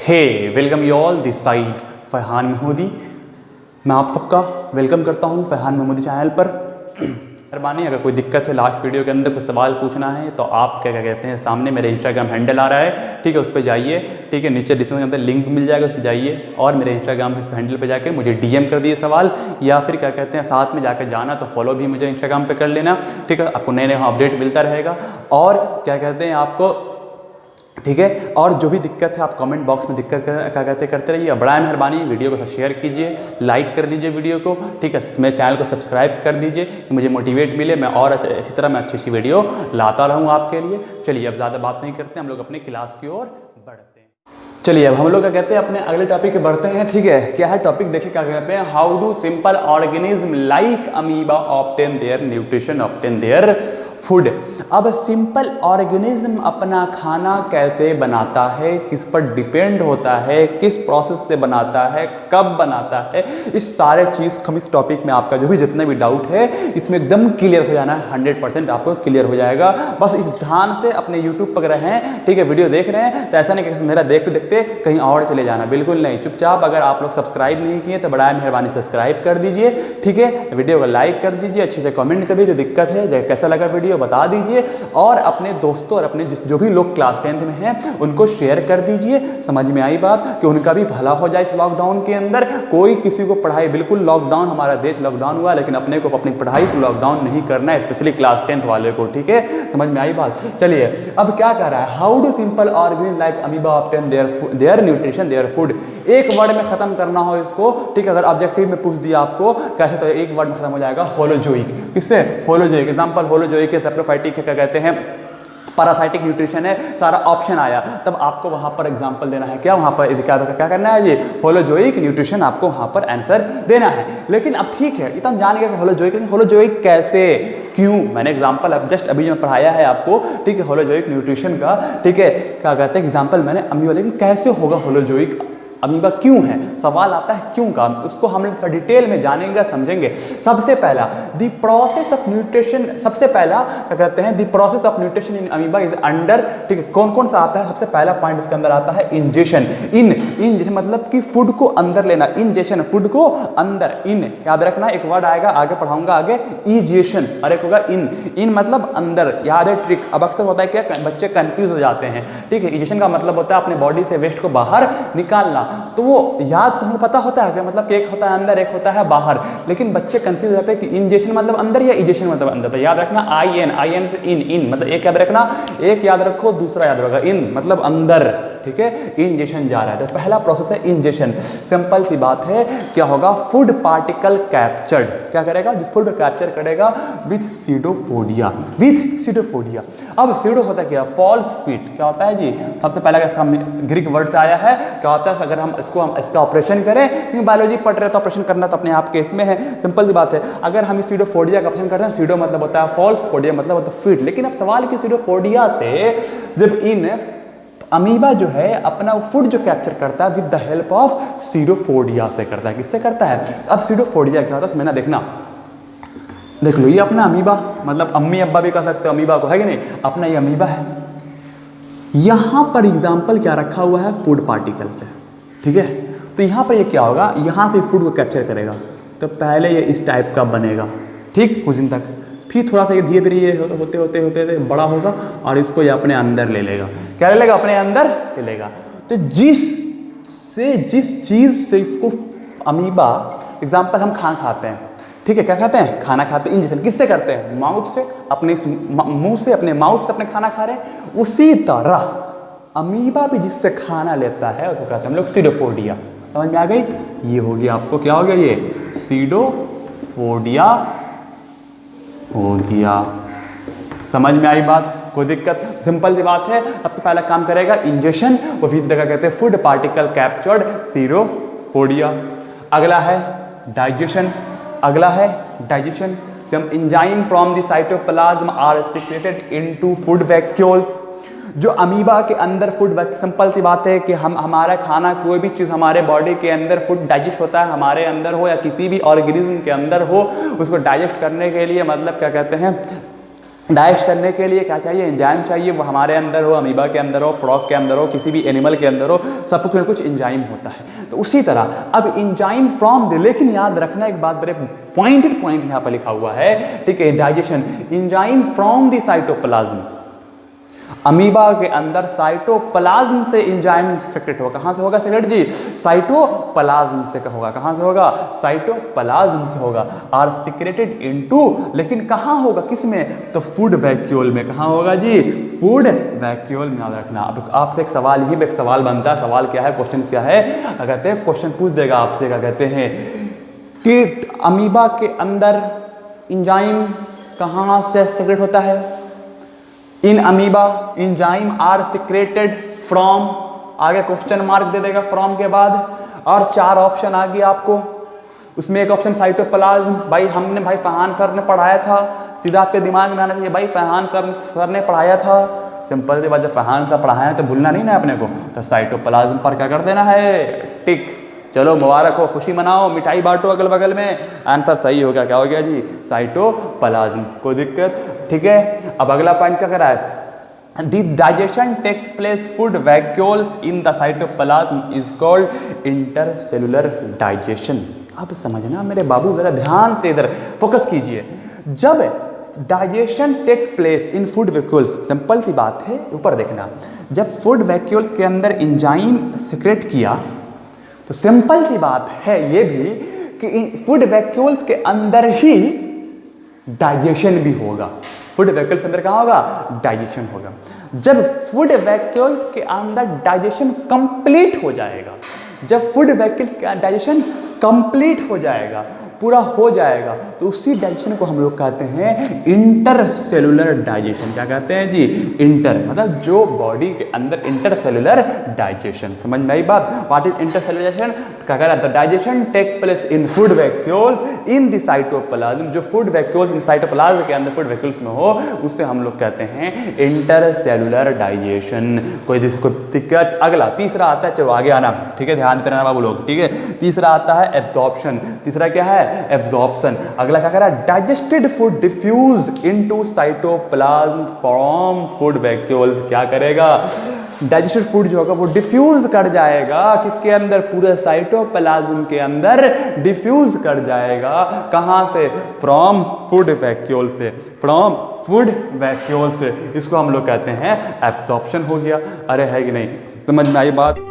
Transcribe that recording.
Hey welcome you all this side Farhan Mahmoodi. मैं आप सबका वेलकम करता हूं फरहान महमूदी चैनल पर। मेहरबानी अगर कोई दिक्कत है लास्ट वीडियो के अंदर कुछ सवाल पूछना है तो आप क्या कहते हैं, सामने मेरे इंस्टाग्राम हैंडल आ रहा है, ठीक है, उस पर जाइए, ठीक है, नीचे डिस्क्रिप्शन के अंदर लिंक मिल जाएगा, उस पर जाइए और मेरे इंस्टाग्राम के हैंडल पे जाकर मुझे डीएम कर दिए सवाल, या फिर क्या कहते हैं साथ में जाकर जाना तो फॉलो भी मुझे इंस्टाग्राम पे कर लेना, ठीक है, आपको नए नए अपडेट मिलता रहेगा। और क्या कहते हैं आपको, ठीक है, और जो भी दिक्कत है आप कमेंट बॉक्स में दिक्कत क्या कहते करते रहिए। बड़ा मेहरबानी वीडियो को शेयर कीजिए, लाइक कर दीजिए वीडियो को, ठीक है, मेरे चैनल को सब्सक्राइब कर दीजिए कि मुझे मोटिवेट मिले, मैं और इसी तरह मैं अच्छी वीडियो लाता रहूँ आपके लिए। चलिए अब ज़्यादा बात नहीं करते, हम लोग अपने क्लास की ओर बढ़ते हैं। चलिए अब हम लोग क्या कहते हैं अपने अगले टॉपिक पे बढ़ते हैं, ठीक है। क्या है टॉपिक, देखिए क्या कहते हैं, how do simple organism like amoeba obtain their nutrition, obtain their food. अब सिंपल ऑर्गेनिज्म अपना खाना कैसे बनाता है, किस पर डिपेंड होता है, किस प्रोसेस से बनाता है, कब बनाता है, इस सारे चीज़ हम इस टॉपिक में आपका जो भी जितने भी डाउट है इसमें एकदम क्लियर हो जाना है, 100% आपको क्लियर हो जाएगा। बस इस ध्यान से अपने यूट्यूब पर रहें, ठीक है, वीडियो देख रहे हैं तो ऐसा नहीं कि मेरा देखते देखते कहीं और चले जाना, बिल्कुल नहीं, चुपचाप अगर आप लोग सब्सक्राइब नहीं किए तो बड़ा मेहरबानी सब्सक्राइब कर दीजिए, ठीक है, वीडियो को लाइक कर दीजिए, अच्छे से कमेंट कर दीजिए, जो दिक्कत है कैसा लगा वीडियो बता दीजिए, और अपने दोस्तों और अपने जो भी लोग क्लास 10th में हैं उनको शेयर कर दीजिए। समझ में आई बात, कि उनका भी भला हो जाए इस लॉकडाउन के अंदर। कोई किसी को पढ़ाई, बिल्कुल लॉकडाउन, हमारा देश लॉकडाउन हुआ, लेकिन अपने को अपनी पढ़ाई को लॉकडाउन नहीं करना है, स्पेशली क्लास 10th वाले को, ठीक है, समझ में आई बात। चलिए अब क्या कर रहा है, how do simple organism like amoeba obtain their nutrition, their food. एक वर्ड में खत्म करना हो इसको, ठीक है, अगर ऑब्जेक्टिव में पूछ दिया आपको कैसे तो एक वर्ड में खत्म हो जाएगा, होलोजोइक। किससे? होलोजोइक। एग्जांपल होलोजोइक है, सेप्रोफाइटिक है, क्या कहते हैं, पैरासाइटिक न्यूट्रिशन है, सारा ऑप्शन आया, तब आपको वहां पर एग्जांपल देना है, क्या वहां पर क्या करना है, ये होलोजोइक न्यूट्रिशन आपको वहां पर आंसर देना है। लेकिन अब ठीक है, ये तो हम जान गए होलोजोइक, लेकिन होलोजोइक कैसे, क्यों, मैंने एग्जांपल अब जस्ट अभी जो पढ़ाया है आपको, ठीक है, होलोजोइक न्यूट्रिशन का, ठीक है, क्या कहते हैं एग्जांपल मैंने अमीबा, लेकिन कैसे होगा होलोजोइक अमीबा, क्यों है, सवाल आता है क्यों का, उसको हम लोग डिटेल में जानेंगे, समझेंगे। सबसे पहला द प्रोसेस ऑफ न्यूट्रिशन, सबसे पहला क्या कहते हैं, the process of nutrition in amoeba is under, ठीक है, कौन कौन सा आता है, सबसे पहला पॉइंट इसके अंदर आता है इंजेशन। इन जैसे मतलब कि फूड को अंदर लेना, इंजेशन, फूड को अंदर, इन याद रखना, एक वर्ड आएगा आगे पढ़ाऊंगा आगे, इजेशन, और एक होगा इन मतलब अंदर, याद है ट्रिक। अब अक्सर होता है क्या, बच्चे कंफ्यूज हो जाते हैं, ठीक है, इजेशन का मतलब होता है अपने बॉडी से वेस्ट को बाहर निकालना, तो वो याद तो हमको पता होता है कि मतलब कि एक होता है अंदर, एक होता है बाहर, लेकिन बच्चे कंफ्यूज हो जाते हैं कि इंजेशन मतलब अंदर या इजेशन मतलब अंदर। तो याद रखना आई एन से इन मतलब एक याद रखना, एक याद रखो, दूसरा याद रखा इन मतलब अंदर, ठीक है, इंजेशन जा रहा है। तो पहला प्रोसेस है इंजेशन। सिंपल सी बात है, क्या होगा, फूड पार्टिकल कैप्चर्ड, क्या करेगा, जो फूड कैप्चर करेगा विथ सीडोफोडिया, विथ सीडोफोडिया। अब सीडो होता है क्या, फॉल्स फीट, क्या होता है जी, सबसे पहला ग्रीक वर्ड से आया है, क्या होता है, अगर हम इसका ऑपरेशन करें, क्योंकि बायोलॉजी पढ़ रहे तो ऑपरेशन करना तो अपने आप के इसमें है, सिंपल सी बात है। अगर हम इस सीडोफोडिया का ऑपरेशन करते हैं, सीडो मतलब होता है फॉल्स, फोडिया मतलब होता है फीट, लेकिन अब सवाल की सीडोफोडिया से जब इन अमीबा जो है अपना फूड जो कैप्चर करता है विद द हेल्प ऑफ सीडोफोडिया से करता है, किससे करता है। अब सीडोफोडिया क्या होता है, मैंने देखना, देख लो, ये अपना अमीबा, मतलब अम्मी अब्बा भी कह सकते हो अमीबा को, है कि नहीं, अपना ये अमीबा है। यहां पर एग्जाम्पल क्या रखा हुआ है, फूड पार्टिकल से, ठीक है, तो यहां पर ये क्या होगा, यहां से फूड को कैप्चर करेगा, तो पहले ये इस टाइप का बनेगा, ठीक, कुछ दिन तक, फिर थोड़ा सा ये धीरे धीरे ये होते होते बड़ा होगा और इसको ये अपने अंदर ले लेगा, क्या ले लेगा, अपने अंदर ले लेगा। तो जिस चीज से इसको अमीबा, एग्जाम्पल हम खाना खाते हैं, ठीक है, क्या खाते हैं, खाना खाते हैं, इंजेक्शन किससे करते हैं, माउथ से, अपने मुंह से, अपने माउथ से अपने खाना खा रहे हैं, उसी तरह अमीबा भी जिससे खाना लेता है उसको कहते हैं हम लोग सीडोफोडिया। समझ में आ गई, ये हो गया आपको, क्या हो गया, ये सीडोफोडिया हो गया। समझ में आई बात, कोई दिक्कत, सिंपल सी बात है। सबसे पहला काम करेगा इंजेक्शन, वो फिर क्या कहते हैं, फूड पार्टिकल कैप्चर्ड, सीडोफोडिया। अगला है डाइजेशन, अगला है digestion, some enzyme from the cytoplasm are secreted into food vacuoles. जो अमीबा के अंदर फूड, सिंपल सी बात है कि हमारा खाना, कोई भी चीज़ हमारे बॉडी के अंदर फूड डाइजेस्ट होता है, हमारे अंदर हो या किसी भी ऑर्गेनिज्म के अंदर हो, उसको डाइजेस्ट करने के लिए मतलब क्या कहते हैं, डाइजेस्ट करने के लिए क्या चाहिए, एंजाइम चाहिए, वो हमारे अंदर हो, अमीबा के अंदर हो, फ्रॉग के अंदर हो, किसी भी एनिमल के अंदर हो, सब कुछ कुछ एंजाइम होता है। तो उसी तरह अब एंजाइम फ्रॉम द, लेकिन याद रखना एक बात, बड़े पॉइंटेड पॉइंट यहाँ पर लिखा हुआ है, ठीक है, digestion enzyme from the cytoplasm, amoeba के अंदर साइटोप्लाज्म से एंजाइम सेक्रेट होगा। कहाँ से होगा सेक्रेट जी, साइटोप्लाज्म से होगा। कहाँ से होगा, साइटोप्लाज्म से होगा। आर सिक्रेटेड इनटू, लेकिन कहाँ होगा, किस में, तो फूड वैक्यूल में। कहाँ होगा जी, फूड वैक्यूल में, याद रखना। अब आपसे एक सवाल, ही एक सवाल बनता है, सवाल क्या है, क्वेश्चन क्या है, कहते हैं क्वेश्चन पूछ देगा आपसे, क्या कहते हैं कि अमीबा के अंदर एंजाइम कहाँ से सेक्रेट होता है, in amoeba enzyme are secreted from, आगे क्वेश्चन मार्क दे देगा फ्रॉम के बाद, और 4 ऑप्शन आ गया आपको। उसमें एक ऑप्शन साइटोप्लाज्म, भाई हमने, भाई फरहान सर ने पढ़ाया था, सीधा आपके दिमाग में आना चाहिए, भाई फरहान सर ने पढ़ाया था। सिंपल सी बात, जब फरहान सर पढ़ाया है तो भूलना नहीं ना अपने को, तो साइटोप्लाज्म पर क्या कर देना है, टिक। चलो मुबारक हो, खुशी मनाओ, मिठाई बांटो अगल बगल में, आंसर सही हो गया। क्या हो गया जी, साइटोप्लाज्म। कोई दिक्कत, ठीक है। अब अगला पॉइंट क्या करा है, The digestion take place food vacuoles in the cytoplasm is called intercellular digestion। अब समझना मेरे बाबू, जरा ध्यान से इधर फोकस कीजिए। जब digestion take place in food vacuoles, simple सी बात है, ऊपर देखना, जब फूड वैक्यूल्स के अंदर एंजाइम सिक्रेट किया, तो सिंपल सी बात है ये भी कि फूड वैक्यूल्स के अंदर ही डाइजेशन भी होगा। फूड वैक्यूल्स के अंदर कहाँ होगा, डाइजेशन होगा। जब फूड वैक्यूल्स के अंदर डाइजेशन कंप्लीट हो जाएगा, जब फूड वैक्यूल्स का डाइजेशन कंप्लीट हो जाएगा, पूरा हो जाएगा, तो उसी डाइजेशन को हम लोग कहते हैं इंटरसेलुलर डाइजेशन। क्या कहते हैं जी, इंटर, मतलब जो बॉडी के अंदर इंटरसेलुलर डाइजेशन। समझ में आई बात, व्हाट इज इंटरसेलुलर डाइजेशन, क्या कह रहा है, digestion take place in food vacuoles in the cytoplasm, जो फूड वैक्यूल्स इन साइटोप्लाज्म के अंदर फूड वैक्यूल्स में हो, उससे हम लोग कहते हैं इंटरसेलुलर डाइजेशन। कोई दिक्कत। अगला तीसरा आता है, चलो आगे आना, ठीक है, ध्यान देना बाबू लोग, ठीक है। तीसरा आता है एब्जॉर्प्शन। तीसरा क्या है, एब्जॉर्प्शन। अगला क्या कर रहा है, digested food diffuse into cytoplasm from food vacuoles. क्या करेगा, डाइजेस्टेड फूड जो होगा वो डिफ्यूज कर जाएगा, किसके अंदर, पूरे साइटोप्लाज्म के अंदर डिफ्यूज कर जाएगा। कहां से, फ्रॉम फूड वैक्यूल से, फ्रॉम फूड वैक्यूल से। इसको हम लोग कहते हैं एब्जॉर्प्शन हो गया। अरे है कि नहीं, समझ में आई बात।